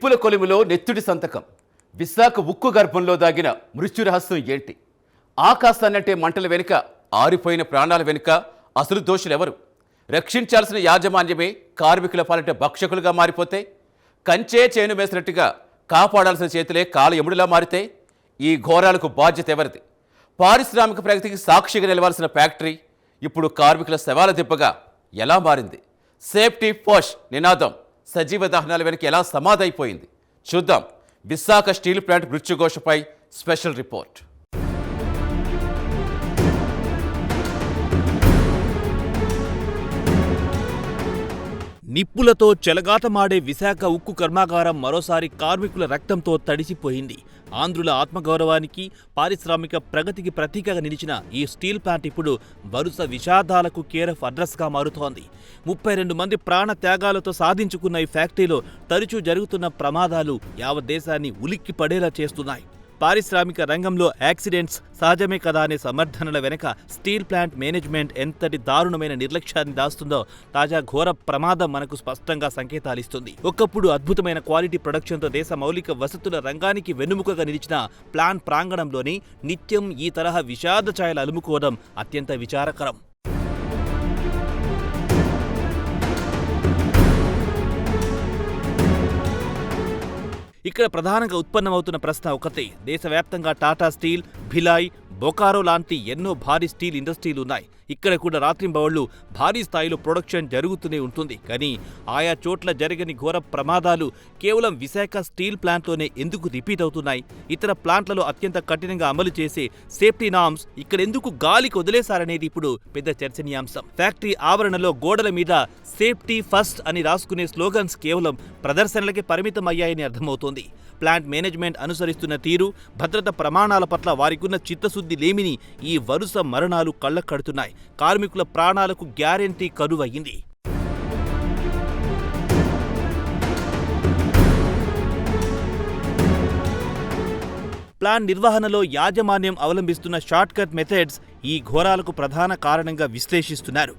నిప్పుల కొలిమిలో నెత్తుడి సంతకం. విశాఖ ఉక్కు గర్భంలో దాగిన మృత్యు రహస్యం ఏంటి? ఆకాశాన్నంటే మంటల వెనుక, ఆరిపోయిన ప్రాణాల వెనుక అసలు దోషులెవరు? రక్షించాల్సిన యాజమాన్యమే కార్మికుల పాలిట భక్షకులుగా మారిపోతే, కంచే చేను వేసినట్టుగా కాపాడాల్సిన చేతులే కాల ఎముడిలా మారితే ఈ ఘోరాలకు బాధ్యత ఎవరిది? పారిశ్రామిక ప్రగతికి సాక్షిగా నిలవాల్సిన ఫ్యాక్టరీ ఇప్పుడు కార్మికుల శవాల దిబ్బగా ఎలా మారింది? సేఫ్టీ ఫస్ట్ నినాదం సజీవ దహనాల వెనక ఎలా సమాధైపోయింది? చూద్దాం. విశాఖ స్టీల్ ప్లాంట్ మృత్యుఘోషపై స్పెషల్ రిపోర్ట్. నిప్పులతో చెలగాటమాడే విశాఖ ఉక్కు కర్మాగారం మరోసారి కార్మికుల రక్తంతో తడిసిపోయింది. ఆంధ్రుల ఆత్మగౌరవానికి, పారిశ్రామిక ప్రగతికి ప్రతీకగా నిలిచిన ఈ స్టీల్ ప్లాంట్ ఇప్పుడు వరుస విషాదాలకు కేర్ ఆఫ్ అడ్రస్గా మారుతోంది. 32 మంది ప్రాణ త్యాగాలతో సాధించుకున్న ఈ ఫ్యాక్టరీలో తరచూ జరుగుతున్న ప్రమాదాలు యావత్ దేశాన్ని ఉలిక్కి పడేలా చేస్తున్నాయి. పారిశ్రామిక రంగంలో యాక్సిడెంట్స్ సహజమే కదా అనే సమర్థనల వెనక స్టీల్ ప్లాంట్ మేనేజ్మెంట్ ఎంతటి దారుణమైన నిర్లక్ష్యాన్ని దాస్తుందో తాజా ఘోర ప్రమాదం మనకు స్పష్టంగా సంకేతాలిస్తుంది. ఒకప్పుడు అద్భుతమైన క్వాలిటీ ప్రొడక్షన్తో దేశ మౌలిక వసతుల రంగానికి వెన్నుముకగా నిలిచిన ప్లాంట్ ప్రాంగణంలోని నిత్యం ఈ తరహా విషాద ఛాయలు అలుముకోవడం అత్యంత విచారకరం. ఇక్కడ ప్రధానంగా ఉత్పన్నమవుతున్న ప్రశ్న ఒకటే. దేశవ్యాప్తంగా టాటా స్టీల్, భిలాయ్, బొకారో లాంటి ఎన్నో భారీ స్టీల్ ఇండస్ట్రీలు ఉన్నాయి. ఇక్కడ కూడా రాత్రింబవళ్లు భారీ స్థాయిలో ప్రొడక్షన్ జరుగుతూనే ఉంటుంది. కానీ ఆయా చోట్ల జరగని ఘోర ప్రమాదాలు కేవలం విశాఖ స్టీల్ ప్లాంట్లోనే ఎందుకు రిపీట్ అవుతున్నాయి? ఇతర ప్లాంట్లలో అత్యంత కఠినంగా అమలు చేసే సేఫ్టీ నార్మ్స్ ఇక్కడ ఎందుకు గాలికి వదిలేశారనేది ఇప్పుడు పెద్ద చర్చనీయాంశం. ఫ్యాక్టరీ ఆవరణలో గోడల మీద సేఫ్టీ ఫస్ట్ అని రాసుకునే స్లోగన్స్ కేవలం ప్రదర్శనలకే పరిమితం అయ్యాయని అర్థమవుతోంది. ప్లాంట్ మేనేజ్మెంట్ అనుసరిస్తున్న తీరు, భద్రత ప్రమాణాల పట్ల వారికున్న చిత్తశుద్ధి లేమిని ఈ వరుస మరణాలు కళ్లకడుతున్నాయి. కార్మికుల ప్రాణాలకు గ్యారెంటీ కరువయ్యింది. ప్లాన్ నిర్వహణలో యాజమాన్యం అవలంబిస్తున్న షార్ట్కట్ మెథడ్స్ ఈ ఘోరాలకు ప్రధాన కారణంగా విశ్లేషిస్తున్నారు.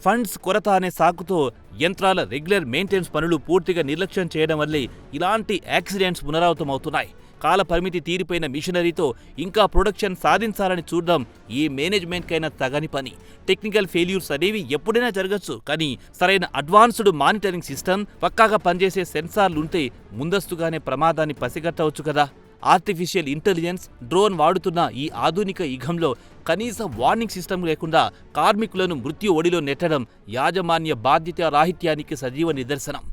ఫండ్స్ కొరత అనే సాకుతో యంత్రాల రెగ్యులర్ మెయింటెనెన్స్ పనులు పూర్తిగా నిర్లక్ష్యం చేయడం వల్లే ఇలాంటి యాక్సిడెంట్స్ పునరావృతమవుతున్నాయి. కాల పరిమితి తీరిపోయిన మిషనరీతో ఇంకా ప్రొడక్షన్ సాధించాలని చూడడం ఈ మేనేజ్మెంట్కైనా తగని పని. టెక్నికల్ ఫెయిల్యూర్స్ అనేవి ఎప్పుడైనా జరగచ్చు. కానీ సరైన అడ్వాన్స్డ్ మానిటరింగ్ సిస్టమ్, పక్కాగా పనిచేసే సెన్సార్లుంటే ముందస్తుగానే ప్రమాదాన్ని పసిగట్టవచ్చు కదా. ఆర్టిఫిషియల్ ఇంటెలిజెన్స్, డ్రోన్ వాడుతున్న ఈ ఆధునిక యుగంలో కనీస వార్నింగ్ సిస్టమ్ లేకుండా కార్మికులను మృత్యు ఒడిలో నెట్టడం యాజమాన్య బాధ్యత రాహిత్యానికి సజీవ నిదర్శనం.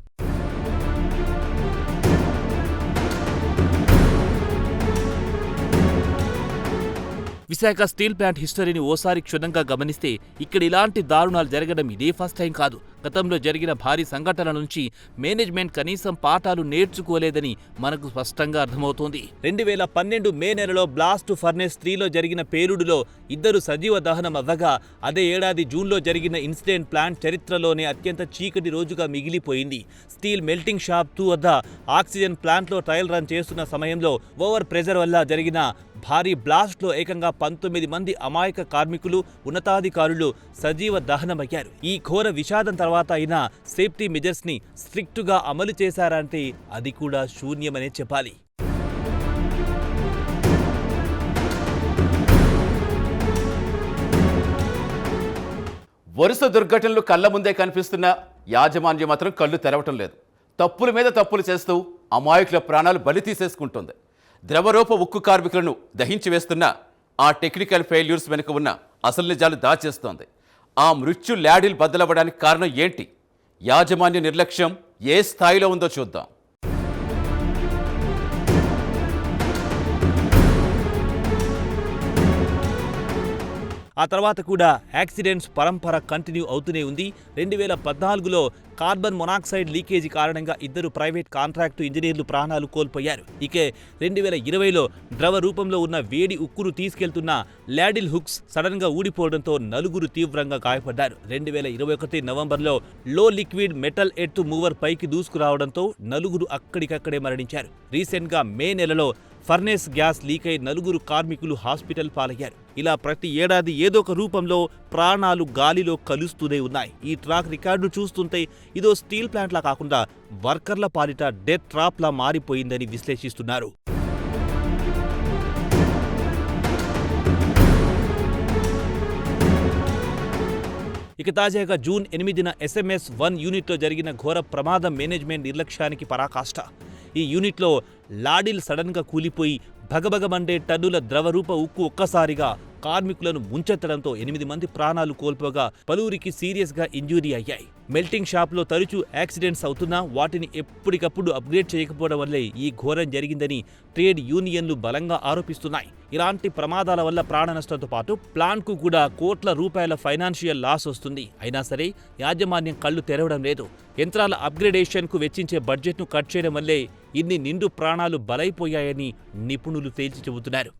విశాఖ స్టీల్ ప్లాంట్ హిస్టరీని ఓసారి క్షుణ్ణంగా గమనిస్తే ఇక్కడ ఇలాంటి దారుణాలు జరగడం ఇదే ఫస్ట్ టైం కాదు. గతంలో జరిగిన భారీ సంఘటనల నుంచి మేనేజ్మెంట్ కనీసం పాఠాలు నేర్చుకోలేదని మనకు స్పష్టంగా అర్థమవుతోంది. 2012 మే నెలలో బ్లాస్ట్ ఫర్నేస్ 3లో జరిగిన పేలుడులో 2 సజీవ దహనం అవ్వగా, అదే ఏడాది జూన్లో జరిగిన ఇన్సిడెంట్ ప్లాంట్ చరిత్రలోనే అత్యంత చీకటి రోజుగా మిగిలిపోయింది. స్టీల్ మెల్టింగ్ షాప్ 2 వద్ద ఆక్సిజన్ ప్లాంట్లో ట్రయల్ రన్ చేస్తున్న సమయంలో ఓవర్ ప్రెజర్ వల్ల జరిగిన భారీ బ్లాస్ట్లో ఏకంగా 19 మంది అమాయక కార్మికులు, ఉన్నతాధికారులు సజీవ దహనమయ్యారు. ఈ ఘోర విషాదం తర్వాత అయినా సేఫ్టీ మెజర్స్ ని స్ట్రిక్టుగా అమలు చేశారంటే అది కూడా శూన్యమనే చెప్పాలి. వరుస దుర్ఘటనలు కళ్ల ముందే కనిపిస్తున్న యాజమాన్యం మాత్రం కళ్ళు తెరవటం లేదు. తప్పుల మీద తప్పులు చేస్తూ అమాయకుల ప్రాణాలు బలి తీసేసుకుంటుంది. ద్రవరూప ఉక్కు కార్మికులను దహించి వేస్తున్న ఆ టెక్నికల్ ఫెయిల్యూర్స్ వెనుక ఉన్న అసలు నిజాలు దాచేస్తోంది. ఆ మృత్యు ల్యాడిల్ బద్దలవ్వడానికి కారణం ఏంటి? యాజమాన్య నిర్లక్ష్యం ఏ స్థాయిలో ఉందో చూద్దాం. ఆ తర్వాత కూడా యాక్సిడెంట్స్ పరంపర కంటిన్యూ అవుతూనే ఉంది. 2014లో కార్బన్ మొనాక్సైడ్ లీకేజీ కారణంగా 2 ప్రైవేట్ కాంట్రాక్టు ఇంజనీర్లు ప్రాణాలు కోల్పోయారు. ఇకే 2020లో ద్రవ రూపంలో ఉన్న వేడి ఉక్కును తీసుకెళ్తున్న ల్యాడిల్ హుక్స్ సడన్ గా ఊడిపోవడంతో 4 తీవ్రంగా గాయపడ్డారు. 2021 నవంబర్లో లో లిక్విడ్ మెటల్ ఎర్త్ మూవర్ పైకి దూసుకురావడంతో 4 అక్కడికక్కడే మరణించారు. రీసెంట్ గా మే నెలలో ఫర్నేస్ గ్యాస్ లీకై 4 కార్మికులు హాస్పిటల్ పాలయ్యారు. ఇలా ప్రతి ఏడాది ఏదో ఒక రూపంలో ప్రాణాలు గాలిలో కలుస్తూనే ఉన్నాయి. ఈ ట్రాక్ రికార్డు చూస్తుంటే ఇదో స్టీల్ ప్లాంట్లా కాకుండా వర్కర్ల పాలిట డెత్ ట్రాప్లా మారిపోయిందని విశ్లేషిస్తున్నారు. ఇక తాజాగా జూన్ 8న SMS-1 యూనిట్లో జరిగిన ఘోర ప్రమాదం మేనేజ్మెంట్ నిర్లక్ష్యానికి పరాకాష్ట. ఈ యూనిట్లో లాడిల్ సడన్గా కూలిపోయి భగభగమండే టన్నుల ద్రవరూప ఉక్కు ఒక్కసారిగా కార్మికులను ముంచెత్తడంతో 8 మంది ప్రాణాలు కోల్పోగా పలువురికి సీరియస్గా ఇంజ్యూరీ అయ్యాయి. మెల్టింగ్ షాప్లో తరచూ యాక్సిడెంట్స్ అవుతున్నా వాటిని ఎప్పటికప్పుడు అప్గ్రేడ్ చేయకపోవడం వల్లే ఈ ఘోరం జరిగిందని ట్రేడ్ యూనియన్లు బలంగా ఆరోపిస్తున్నాయి. ఇలాంటి ప్రమాదాల వల్ల ప్రాణ నష్టంతో పాటు ప్లాంట్కు కూడా కోట్ల రూపాయల ఫైనాన్షియల్ లాస్ వస్తుంది. అయినా సరే యాజమాన్యం కళ్లు తెరవడం లేదు. యంత్రాల అప్గ్రేడేషన్కు వెచ్చించే బడ్జెట్ను కట్ చేయడం వల్లే ఇన్ని నిండు ప్రాణాలు బలైపోయాయని నిపుణులు తేల్చి చెబుతున్నారు.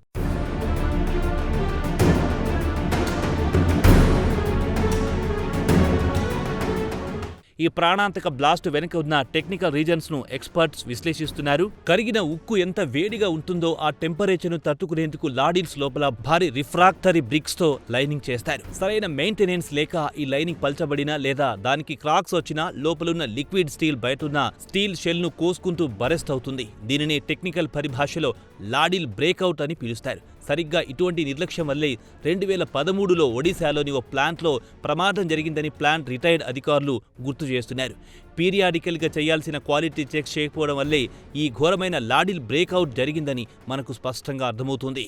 ఈ ప్రాణాంతక బ్లాస్ట్ వెనుక ఉన్న టెక్నికల్ రీజన్స్ ను ఎక్స్పర్ట్స్ విశ్లేషిస్తున్నారు. కరిగిన ఉక్కు ఎంత వేడిగా ఉంటుందో ఆ టెంపరేచర్ను తట్టుకునేందుకు లాడిల్స్ లోపల భారీ రిఫ్రాక్టరీ బ్రిక్స్ తో లైనింగ్ చేస్తారు. సరైన మెయింటెనెన్స్ లేక ఈ లైనింగ్ పల్చబడినా లేదా దానికి క్రాక్స్ వచ్చినా లోపలున్న లిక్విడ్ స్టీల్ బయటున్న స్టీల్ షెల్ ను కోసుకుంటూ బరెస్ట్ అవుతుంది. దీనిని టెక్నికల్ పరిభాషలో లాడిల్ బ్రేక్అవుట్ అని పిలుస్తారు. సరిగ్గా ఇటువంటి నిర్లక్ష్యం వల్లే 2013లో ఒడిశాలోని ఓ ప్లాంట్లో ప్రమాదం జరిగిందని ప్లాంట్ రిటైర్డ్ అధికారులు గుర్తు చేస్తున్నారు. పీరియాడికల్గా చేయాల్సిన క్వాలిటీ చెక్స్ చేయకపోవడం వల్లే ఈ ఘోరమైన లాడిల్ బ్రేక్అవుట్ జరిగిందని మనకు స్పష్టంగా అర్థమవుతుంది.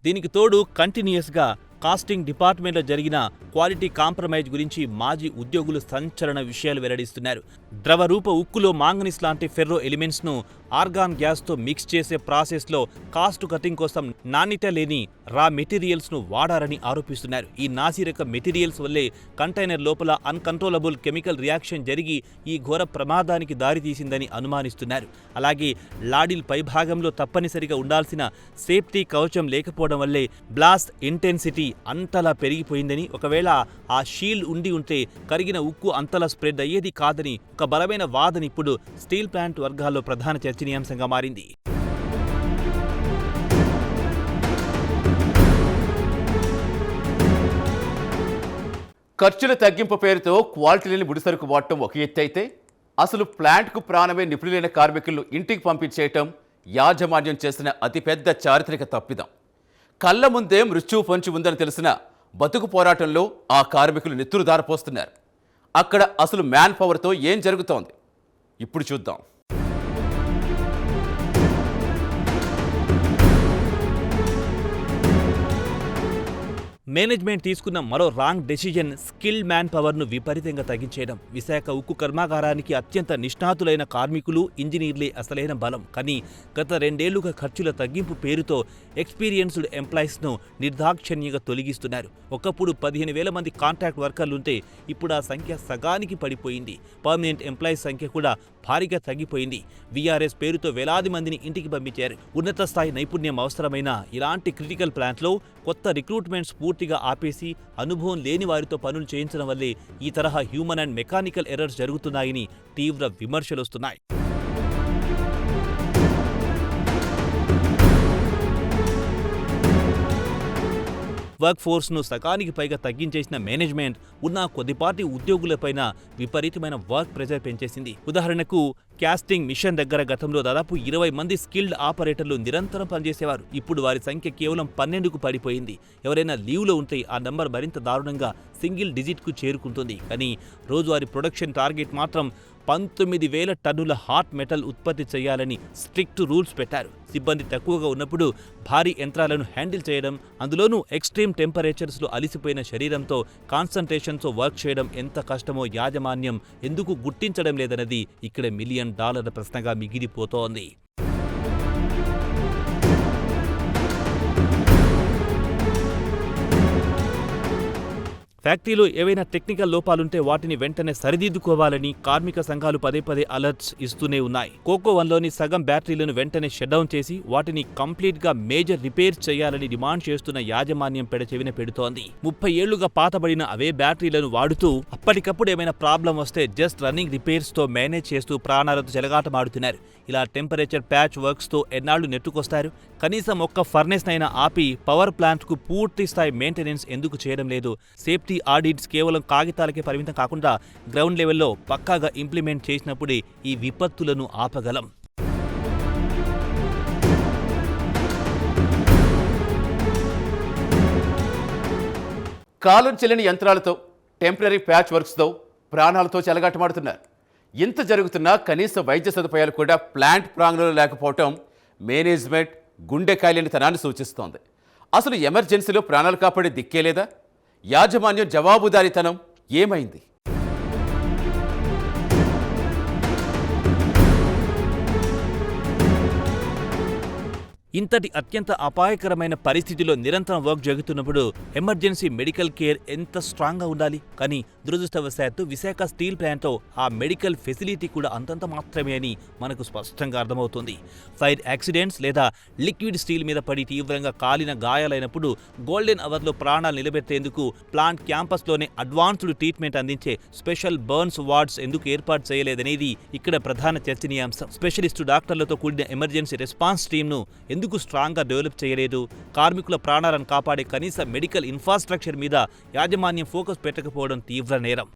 దీనికి తోడు కంటిన్యూయస్గా కాస్టింగ్ డిపార్ట్మెంట్లో జరిగిన క్వాలిటీ కాంప్రమైజ్ గురించి మాజీ ఉద్యోగులు సంచలన విషయాలు వెల్లడిస్తున్నారు. ద్రవరూప ఉక్కులో మాంగనీస్ లాంటి ఫెర్రో ఎలిమెంట్స్ను ఆర్గాన్ గ్యాస్తో మిక్స్ చేసే ప్రాసెస్లో కాస్ట్ కటింగ్ కోసం నాణ్యత లేని రా మెటీరియల్స్ను వాడారని ఆరోపిస్తున్నారు. ఈ నాసిరక మెటీరియల్స్ వల్లే కంటైనర్ లోపల అన్కంట్రోలబుల్ కెమికల్ రియాక్షన్ జరిగి ఈ ఘోర ప్రమాదానికి దారితీసిందని అనుమానిస్తున్నారు. అలాగే లాడిల్ పైభాగంలో తప్పనిసరిగా ఉండాల్సిన సేఫ్టీ కవచం లేకపోవడం వల్లే బ్లాస్ట్ ఇంటెన్సిటీ అంతలా పెరిగిపోయిందని, ఒకవేళ ఆ షీల్డ్ ఉంటే కరిగిన ఉక్కు అంతలా స్ప్రెడ్ అయ్యేది కాదని ఒక బలమైన వాదన ఇప్పుడు స్టీల్ ప్లాంట్ వర్గాల్లో ప్రధాన చర్చనీయాంశంగా మారింది. ఖర్చుల తగ్గింపు పేరుతో క్వాలిటీ లేని ముడిసరుకు వాడటం ఒక ఎత్తు అయితే, అసలు ప్లాంట్కు ప్రాణమే నిపుణులైన కార్మికులను ఇంటికి పంపించేయటం యాజమాన్యం చేసిన అతిపెద్ద చారిత్రక తప్పిదం. కళ్ళ ముందే మృత్యువు పొంచి ఉందని తెలిసిన బతుకు పోరాటంలో ఆ కార్మికులు నెత్తురు దారపోస్తున్నారు. అక్కడ అసలు మ్యాన్ పవర్తో ఏం జరుగుతోంది ఇప్పుడు చూద్దాం. మేనేజ్మెంట్ తీసుకున్న మరో రాంగ్ డెసిజన్ స్కిల్డ్ మ్యాన్ పవర్ను విపరీతంగా తగ్గించేయడం. విశాఖ ఉక్కు కర్మాగారానికి అత్యంత నిష్ణాతులైన కార్మికులు, ఇంజనీర్లే అసలైన బలం. కానీ గత 2 ఏళ్లుగా ఖర్చుల తగ్గింపు పేరుతో ఎక్స్పీరియన్స్డ్ ఎంప్లాయీస్ను నిర్దాక్షిణ్యంగా తొలగిస్తున్నారు. ఒకప్పుడు 15,000 మంది కాంట్రాక్ట్ వర్కర్లుంటే ఇప్పుడు ఆ సంఖ్య సగానికి పడిపోయింది. పర్మనెంట్ ఎంప్లాయీస్ సంఖ్య కూడా భారీగా తగ్గిపోయింది. వీఆర్ఎస్ పేరుతో వేలాది మందిని ఇంటికి పంపించారు. ఉన్నత స్థాయి నైపుణ్యం అవసరమైన ఇలాంటి క్రిటికల్ ప్లాంట్లో కొత్త రిక్రూట్మెంట్స్ పూర్తిగా ఆపేసి అనుభవం లేని వారితో పనులు చేయించడం వల్లే ఈ తరహా హ్యూమన్ అండ్ మెకానికల్ ఎర్రర్స్ జరుగుతున్నాయని తీవ్ర విమర్శలొస్తున్నాయి. వర్క్ ఫోర్స్ను సగానికి పైగా తగ్గించేసిన మేనేజ్మెంట్ ఉన్న కొద్దిపాటి ఉద్యోగులపైన విపరీతమైన వర్క్ ప్రెజర్ పెంచేసింది. ఉదాహరణకు క్యాస్టింగ్ మిషన్ దగ్గర గతంలో దాదాపు 20 మంది స్కిల్డ్ ఆపరేటర్లు నిరంతరం పనిచేసేవారు. ఇప్పుడు వారి సంఖ్య కేవలం 12కు పడిపోయింది. ఎవరైనా లీవ్లో ఉంటే ఆ నంబర్ మరింత దారుణంగా సింగిల్ డిజిట్కు చేరుకుంటుంది. కానీ రోజువారీ ప్రొడక్షన్ టార్గెట్ మాత్రం 19,000 టన్నుల హాట్ మెటల్ ఉత్పత్తి చేయాలని స్ట్రిక్ట్ రూల్స్ పెట్టారు. సిబ్బంది తక్కువగా ఉన్నప్పుడు భారీ యంత్రాలను హ్యాండిల్ చేయడం, అందులోనూ ఎక్స్ట్రీమ్ టెంపరేచర్స్లో అలిసిపోయిన శరీరంతో కాన్సంట్రేషన్తో వర్క్ చేయడం ఎంత కష్టమో యాజమాన్యం ఎందుకు గుర్తించడం లేదన్నది ఇక్కడ $1 మిలియన్ ప్రశ్నగా మిగిలిపోతోంది. ఫ్యాక్టరీలో ఏవైనా టెక్నికల్ లోపాలుంటే వాటిని వెంటనే సరిదిద్దుకోవాలని కార్మిక సంఘాలు పదే పదే అలర్ట్స్ ఇస్తూనే ఉన్నాయి. కోకో 1లోని సగం బ్యాటరీలను వెంటనే షట్డౌన్ చేసి వాటిని కంప్లీట్గా మేజర్ రిపేర్స్ చేయాలని డిమాండ్ చేస్తున్న యాజమాన్యం పెడచెవిన పెడుతోంది. 30 ఏళ్లుగా పాతబడిన అవే బ్యాటరీలను వాడుతూ అప్పటికప్పుడు ఏమైనా ప్రాబ్లం వస్తే జస్ట్ రన్నింగ్ రిపేర్స్తో మేనేజ్ చేస్తూ ప్రాణాలతో చెలగాటమాడుతున్నారు. ఇలా టెంపరేచర్ ప్యాచ్ వర్క్స్తో ఎన్నాళ్లు నెట్టుకొస్తారు? కనీసం ఒక్క ఫర్నేస్ నైనా ఆపి పవర్ ప్లాంట్కు పూర్తి స్థాయి మెయింటెనెన్స్ ఎందుకు చేయడం లేదు? సేఫ్టీ ఆడిట్స్ కేవలం కాగితాలకే పరిమితం కాకుండా గ్రౌండ్ లెవెల్లో పక్కాగా ఇంప్లిమెంట్ చేసినప్పుడే ఈ విపత్తులను ఆపగలం. కాలం చెల్లిన యంత్రాలతో టెంపరీ ప్యాచ్ వర్క్స్తో ప్రాణాలతో చెలగాటమాడుతున్నారు. ఇంత జరుగుతున్నా కనీస వైద్య సదుపాయాలు కూడా ప్లాంట్ ప్రాంగణంలో లేకపోవటం మేనేజ్మెంట్ గుండెకాయలేని తనాన్ని సూచిస్తోంది. అసలు ఎమర్జెన్సీలో ప్రాణాలు కాపాడే దిక్కే లేదా? యాజమాన్యం జవాబుదారీతనం ఏమైంది? ఇంతటి అత్యంత అపాయకరమైన పరిస్థితిలో నిరంతరం వర్క్ జరుగుతున్నప్పుడు ఎమర్జెన్సీ మెడికల్ కేర్ ఎంత స్ట్రాంగ్గా ఉండాలి? కానీ దురదృష్టవశాత్తు విశాఖ స్టీల్ ప్లాంట్లో ఆ మెడికల్ ఫెసిలిటీ కూడా అంతంత మాత్రమే అని మనకు స్పష్టంగా అర్థమవుతుంది. ఫైర్ యాక్సిడెంట్స్ లేదా లిక్విడ్ స్టీల్ మీద పడి తీవ్రంగా కాలిన గాయాలైనప్పుడు గోల్డెన్ అవర్లో ప్రాణాలు నిలబెట్టేందుకు ప్లాంట్ క్యాంపస్లోనే అడ్వాన్స్డ్ ట్రీట్మెంట్ అందించే స్పెషల్ బర్న్స్ వార్డ్స్ ఎందుకు ఏర్పాటు చేయలేదనేది ఇక్కడ ప్రధాన చర్చనీయాంశం. స్పెషలిస్టు డాక్టర్లతో కూడిన ఎమర్జెన్సీ రెస్పాన్స్ టీమ్ను ఎందుకు స్ట్రాంగ్గా డెవలప్ చేయలేదు? కార్మికుల ప్రాణాలను కాపాడే కనీస మెడికల్ ఇన్ఫ్రాస్ట్రక్చర్ మీద యాజమాన్యం ఫోకస్ పెట్టకపోవడం తీవ్ర నేరం.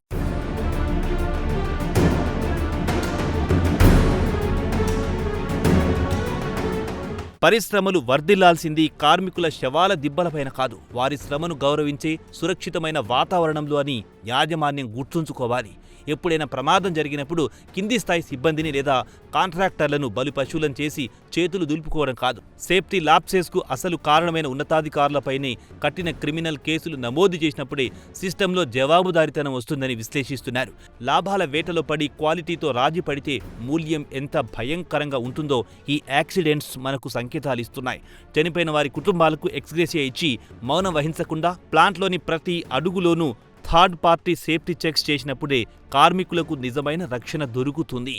పరిశ్రమలు వర్ధిల్లాల్సింది కార్మికుల శవాల దిబ్బలపైన కాదు, వారి శ్రమను గౌరవించే సురక్షితమైన వాతావరణంలో అని యాజమాన్యం గుర్తుంచుకోవాలి. ఎప్పుడైనా ప్రమాదం జరిగినప్పుడు కింది స్థాయి సిబ్బందిని లేదా కాంట్రాక్టర్లను బలిపశువులను చేసి చేతులు దులుపుకోవడం కాదు, సేఫ్టీ ల్యాప్సెస్కు అసలు కారణమైన ఉన్నతాధికారులపైనే కఠిన క్రిమినల్ కేసులు నమోదు చేసినప్పుడే సిస్టంలో జవాబుదారీతనం వస్తుందని విశ్లేషిస్తున్నారు. లాభాల వేటలో పడి క్వాలిటీతో రాజీ పడితే మూల్యం ఎంత భయంకరంగా ఉంటుందో ఈ యాక్సిడెంట్స్ మనకు సంకేతాలు ఇస్తున్నాయి. చనిపోయిన వారి కుటుంబాలకు ఎక్స్గ్రేషియా ఇచ్చి మౌనం వహించకుండా ప్లాంట్లోని ప్రతి అడుగులోనూ థర్డ్ పార్టీ సేఫ్టీ చెక్స్ చేసినప్పుడే కార్మికులకు నిజమైన రక్షణ దొరుకుతుంది.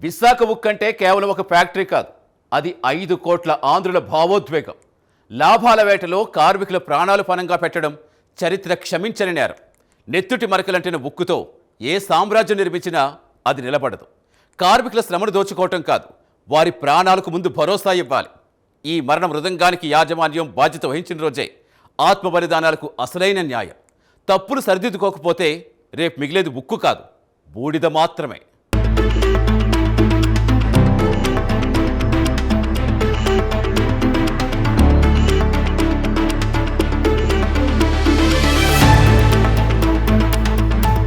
విశాఖ ఉక్కు అంటే కేవలం ఒక ఫ్యాక్టరీ కాదు, అది 5 కోట్ల ఆంధ్రుల భావోద్వేగం. లాభాల వేటలో కార్మికుల ప్రాణాలు పణంగా పెట్టడం చరిత్ర క్షమించని నేరం. నెత్తుటి మరకలంటిన ఉక్కుతో ఏ సామ్రాజ్యం నిర్మించినా అది నిలబడదు. కార్మికుల శ్రమను దోచుకోవటం కాదు, వారి ప్రాణాలకు ముందు భరోసా ఇవ్వాలి. ఈ మరణ మృదంగానికి యాజమాన్యం బాధ్యత వహించిన రోజే ఆత్మ బలిదానాలకు అసలైన న్యాయం. తప్పులు సరిదిద్దుకోకపోతే రేపు మిగిలేది ఉక్కు కాదు, బూడిద మాత్రమే.